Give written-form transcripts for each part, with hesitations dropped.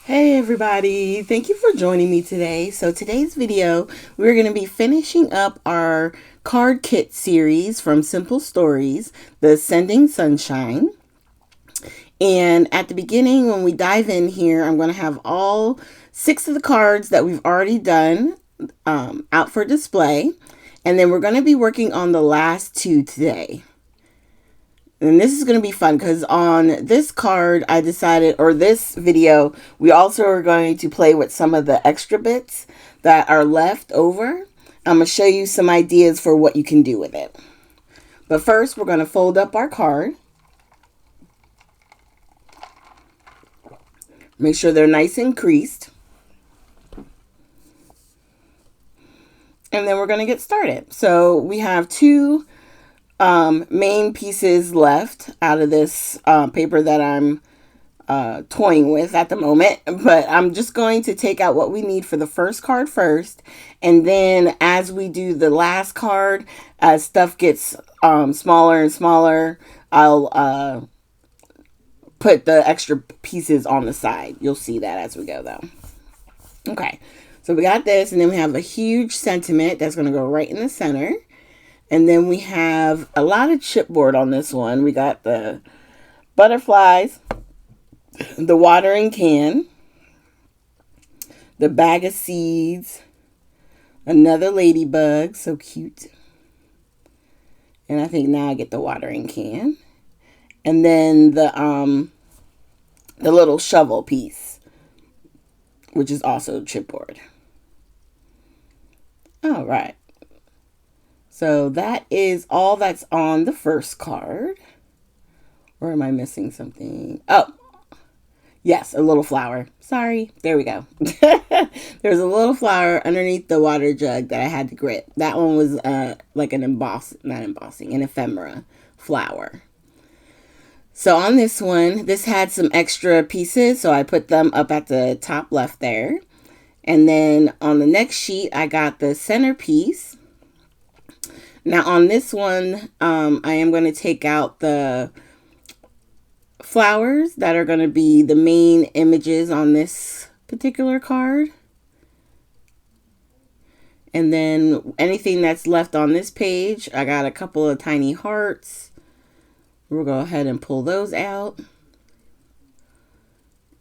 Hey everybody, thank you for joining me today. So today's video, we're going to be finishing up our card kit series from Simple Stories, the Sending Sunshine. And at the beginning, when we dive in here, I'm going to have all 6 of the cards that we've already done out for display. And then we're going to be working on the last 2 today. And this is going to be fun because on this card, I decided, or this video, we also are going to play with some of the extra bits that are left over. I'm going to show you some ideas for what you can do with it. But first, we're going to fold up our card. Make sure they're nice and creased. And then we're going to get started. So we have 2 main pieces left out of this paper that I'm toying with at the moment, but I'm just going to take out what we need for the first card first, and then as we do the last card, as stuff gets smaller and smaller, I'll put the extra pieces on the side. You'll see that as we go though. Okay, so we got this, and then we have a huge sentiment that's going to go right in the center. And then we have a lot of chipboard on this one. We got the butterflies, the watering can, the bag of seeds, another ladybug, so cute. And I think now I get the watering can. And then the little shovel piece, which is also chipboard. All right. So that is all that's on the first card. Or am I missing something? Oh, yes, a little flower. Sorry. There we go. There's a little flower underneath the water jug that I had to grit. That one was like an an ephemera flower. So on this one, this had some extra pieces, so I put them up at the top left there. And then on the next sheet, I got the centerpiece. Now on this one, I am going to take out the flowers that are going to be the main images on this particular card. And then anything that's left on this page, I got a couple of tiny hearts. We'll go ahead and pull those out.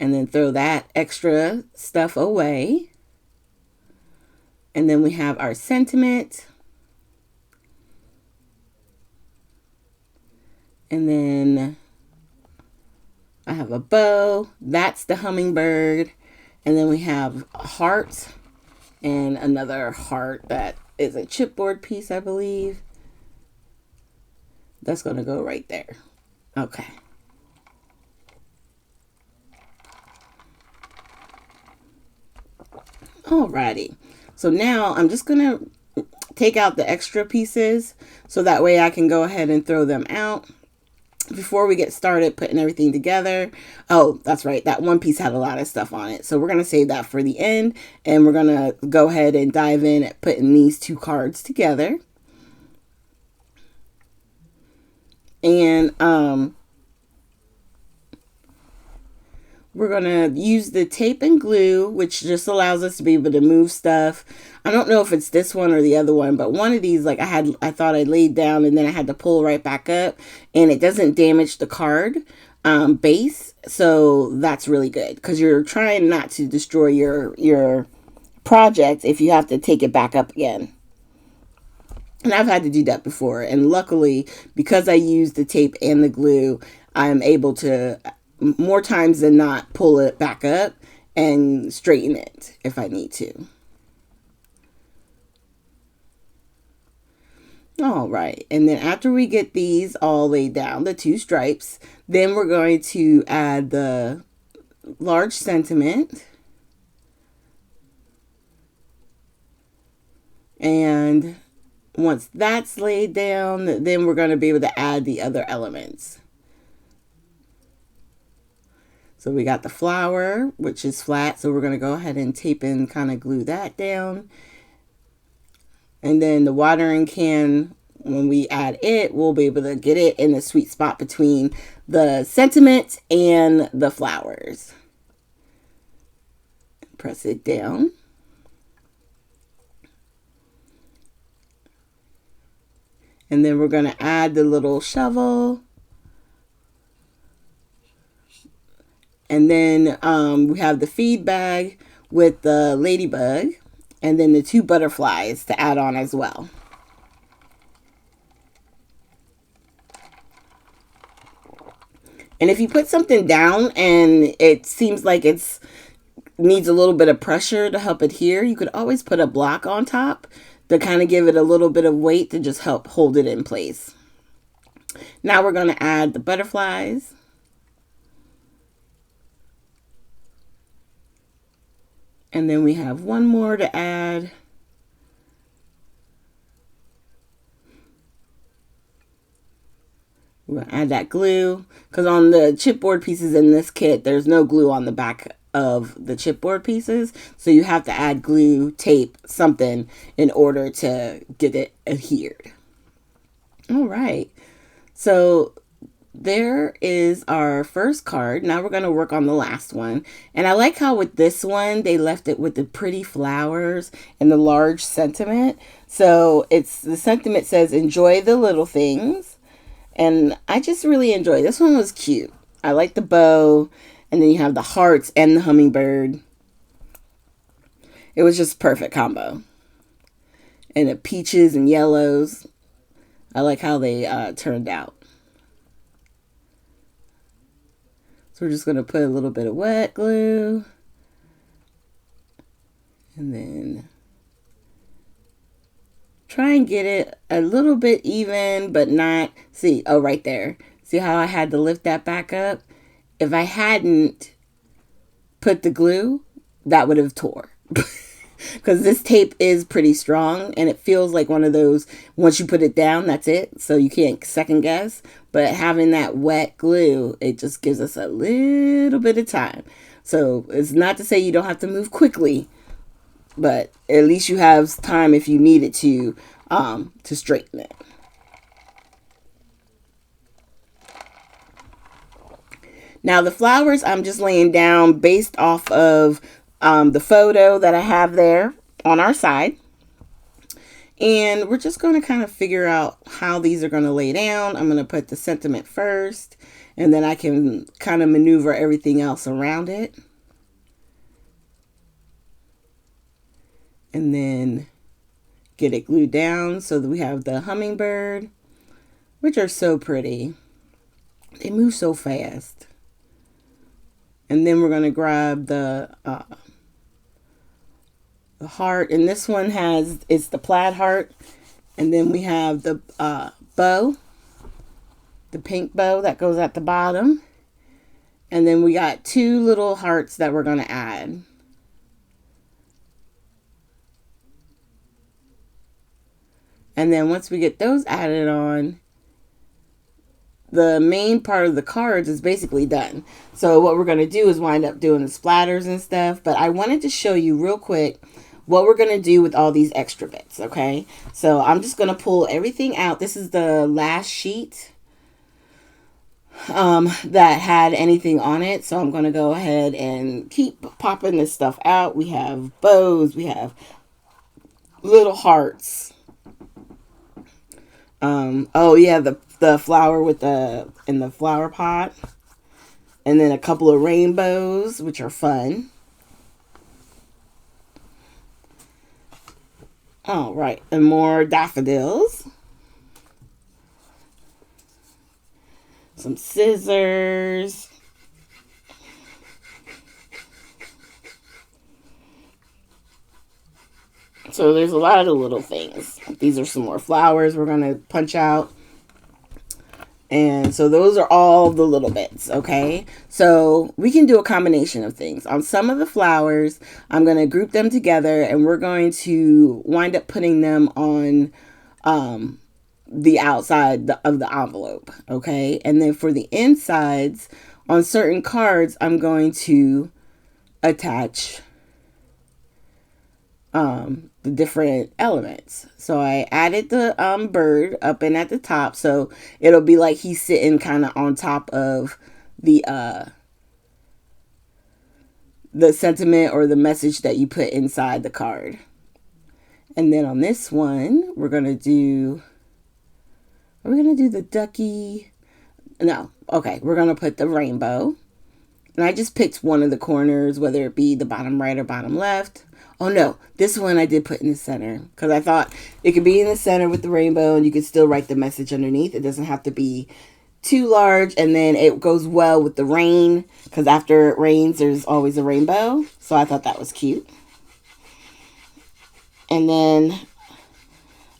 And then throw that extra stuff away. And then we have our sentiment. And then I have a bow. That's the hummingbird. And then we have a heart and another heart that is a chipboard piece, I believe. That's going to go right there. Okay. Alrighty. So now I'm just going to take out the extra pieces so that way I can go ahead and throw them out. Before we get started putting everything together, oh, that's right, that one piece had a lot of stuff on it, so we're going to save that for the end, and we're going to go ahead and dive in at putting these 2 cards together. And we're going to use the tape and glue, which just allows us to be able to move stuff. I don't know if it's this one or the other one, but one of these, like I thought I laid down and then I had to pull right back up, and it doesn't damage the card base. So that's really good because you're trying not to destroy your project if you have to take it back up again. And I've had to do that before. And luckily, because I use the tape and the glue, I'm able to, more times than not, pull it back up and straighten it if I need to. All right. And then after we get these all laid down, the 2 stripes, then we're going to add the large sentiment. And once that's laid down, then we're going to be able to add the other elements. So we got the flower, which is flat. So we're going to go ahead and tape and kind of glue that down. And then the watering can, when we add it, we'll be able to get it in the sweet spot between the sentiment and the flowers. Press it down. And then we're going to add the little shovel. And then we have the feed bag with the ladybug. And then the 2 butterflies to add on as well. And if you put something down and it seems like it's needs a little bit of pressure to help adhere, you could always put a block on top to kind of give it a little bit of weight to just help hold it in place. Now we're going to add the butterflies. And then we have one more to add. We're going to add that glue because on the chipboard pieces in this kit, there's no glue on the back of the chipboard pieces. So you have to add glue, tape, something in order to get it adhered. All right. So there is our first card. Now we're going to work on the last one. And I like how with this one, they left it with the pretty flowers and the large sentiment. So the sentiment says, enjoy the little things. And I just really enjoyed this one. Was cute. I like the bow. And then you have the hearts and the hummingbird. It was just perfect combo. And the peaches and yellows. I like how they turned out. So we're just going to put a little bit of wet glue. And then try and get it a little bit even, but not, see, oh, right there. See how I had to lift that back up? If I hadn't put the glue, that would have tore. Because this tape is pretty strong and it feels like one of those, once you put it down, that's it. So you can't second guess. But having that wet glue, it just gives us a little bit of time. So it's not to say you don't have to move quickly, but at least you have time if you need it to straighten it. Now the flowers I'm just laying down based off of the photo that I have there on our side. And we're just going to kind of figure out how these are going to lay down. I'm going to put the sentiment first, and then I can kind of maneuver everything else around it. And then get it glued down so that we have the hummingbird, which are so pretty. They move so fast. And then we're going to grab the heart. And this one it's the plaid heart. And then we have the bow, the pink bow that goes at the bottom. And then we got 2 little hearts that we're going to add. And then once we get those added on, the main part of the cards is basically done. So what we're going to do is wind up doing the splatters and stuff. But I wanted to show you real quick what we're going to do with all these extra bits, okay? So I'm just going to pull everything out. This is the last sheet that had anything on it. So I'm going to go ahead and keep popping this stuff out. We have bows. We have little hearts. Oh yeah, the flower in the flower pot. And then a couple of rainbows, which are fun. All right, and more daffodils. Some scissors. So there's a lot of the little things. These are some more flowers we're going to punch out. And so those are all the little bits, okay? So we can do a combination of things. On some of the flowers, I'm going to group them together and we're going to wind up putting them on the outside of the envelope, okay? And then for the insides, on certain cards, I'm going to attach the different elements. So I added the bird up and at the top, so it'll be like he's sitting kind of on top of the the sentiment or the message that you put inside the card. And then on this one, we're going to do the ducky. No, okay, we're going to put the rainbow. And I just picked one of the corners, whether it be the bottom right or bottom left. Oh no, this one I did put in the center because I thought it could be in the center with the rainbow and you could still write the message underneath. It doesn't have to be too large, and then it goes well with the rain because after it rains there's always a rainbow. So I thought that was cute. And then,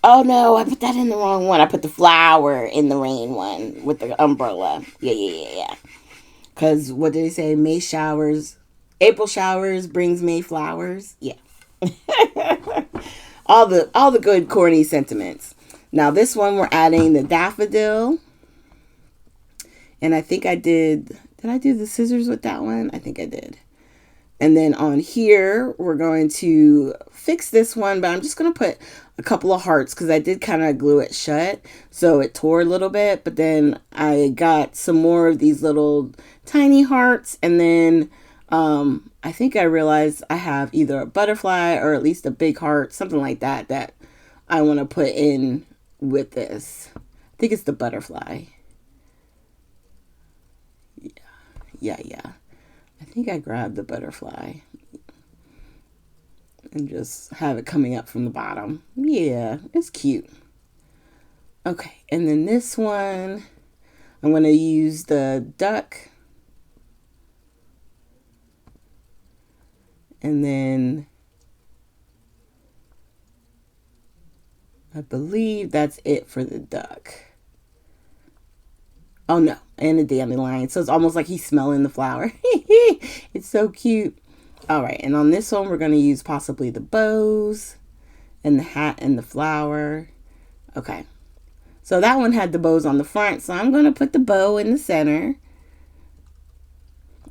oh no, I put that in the wrong one. I put the flower in the rain one with the umbrella. Yeah. Because what did they say? May showers, April showers brings May flowers. Yeah. all the good corny sentiments. Now this one we're adding the daffodil. And I think I did I do the scissors with that one? I think I did. And then on here, we're going to fix this one, but I'm just going to put a couple of hearts because I did kind of glue it shut. So it tore a little bit, but then I got some more of these little tiny hearts. And then I think I realized I have either a butterfly or at least a big heart, something like that, that I want to put in with this. I think it's the butterfly. Yeah. I think I grabbed the butterfly and just have it coming up from the bottom. Yeah, it's cute. Okay, and then this one, I'm going to use the duck. And then I believe that's it for the duck. Oh no, and the dandelion. So it's almost like he's smelling the flower. It's so cute. All right, and on this one, we're going to use possibly the bows and the hat and the flower. Okay, so that one had the bows on the front, so I'm going to put the bow in the center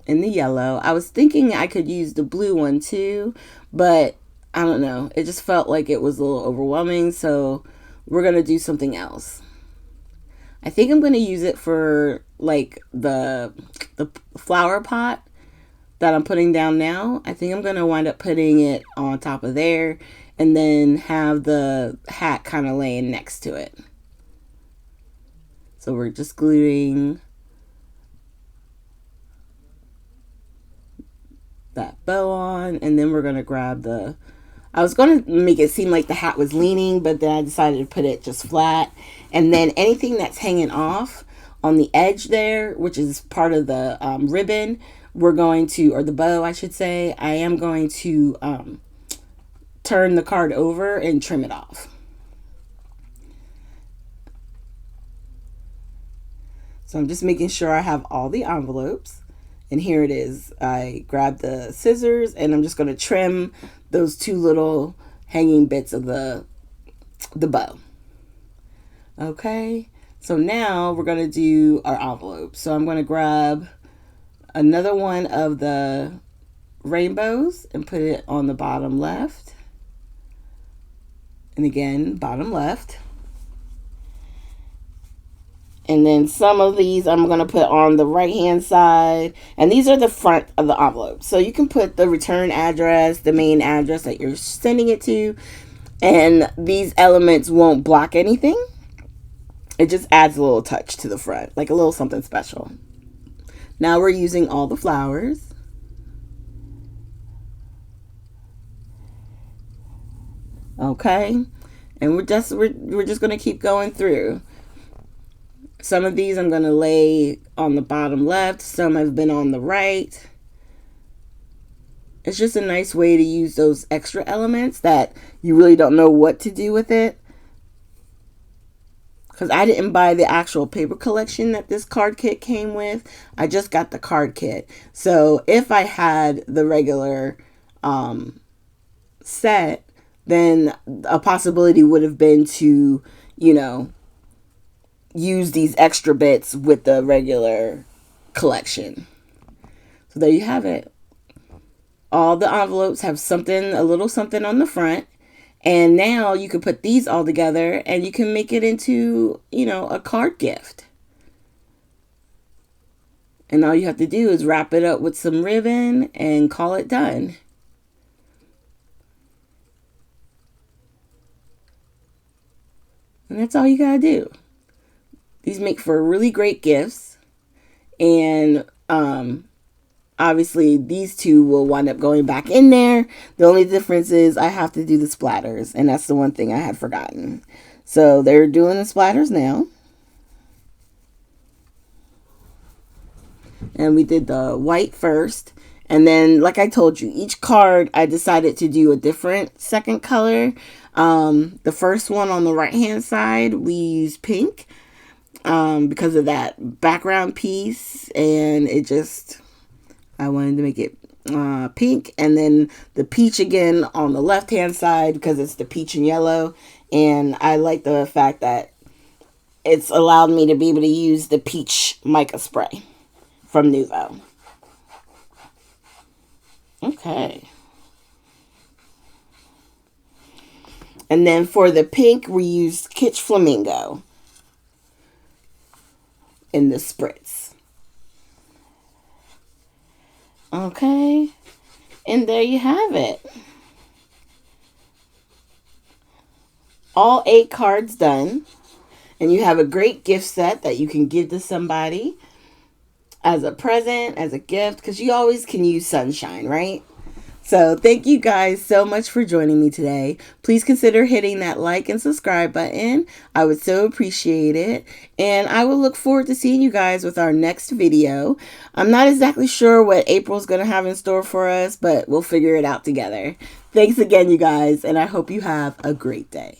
in the yellow. I was thinking I could use the blue one too, but I don't know. It just felt like it was a little overwhelming, so we're going to do something else. I think I'm going to use it for like the flower pot that I'm putting down now. I think I'm going to wind up putting it on top of there and then have the hat kind of laying next to it. So we're just gluing that bow on, and then we're going to grab I was going to make it seem like the hat was leaning, but then I decided to put it just flat. And then anything that's hanging off on the edge there, which is part of the ribbon, we're going to, or the bow, I should say, I am going to turn the card over and trim it off. So I'm just making sure I have all the envelopes. And here it is. I grabbed the scissors and I'm just going to trim those two little hanging bits of the bow. Okay, so now we're going to do our envelope. So I'm going to grab another one of the rainbows and put it on the bottom left. And again, bottom left. And then some of these I'm going to put on the right hand side. And these are the front of the envelope. So you can put the return address, the main address that you're sending it to. And these elements won't block anything. It just adds a little touch to the front, like a little something special. Now we're using all the flowers. Okay. And we're just going to keep going through. Some of these I'm going to lay on the bottom left. Some have been on the right. It's just a nice way to use those extra elements that you really don't know what to do with it. Because I didn't buy the actual paper collection that this card kit came with. I just got the card kit. So if I had the regular set, then a possibility would have been to, use these extra bits with the regular collection. So there you have it. All the envelopes have a little something on the front. And now you can put these all together and you can make it into, a card gift. And all you have to do is wrap it up with some ribbon and call it done. And that's all you gotta do. These make for really great gifts. And obviously these two will wind up going back in there. The only difference is I have to do the splatters. And that's the one thing I had forgotten. So they're doing the splatters now. And we did the white first. And then, like I told you, each card I decided to do a different second color. The first one on the right hand side, we used pink because of that background piece. And it just, I wanted to make it pink. And then the peach again on the left hand side because it's the peach and yellow. And I like the fact that it's allowed me to be able to use the peach mica spray from Nuvo. Okay. And then for the pink, we used Kitsch Flamingo in the spritz. Okay. And there you have it. All 8 cards done. And you have a great gift set that you can give to somebody as a present, as a gift, because you always can use sunshine, right? So thank you guys so much for joining me today. Please consider hitting that like and subscribe button. I would so appreciate it. And I will look forward to seeing you guys with our next video. I'm not exactly sure what April's going to have in store for us, but we'll figure it out together. Thanks again, you guys, and I hope you have a great day.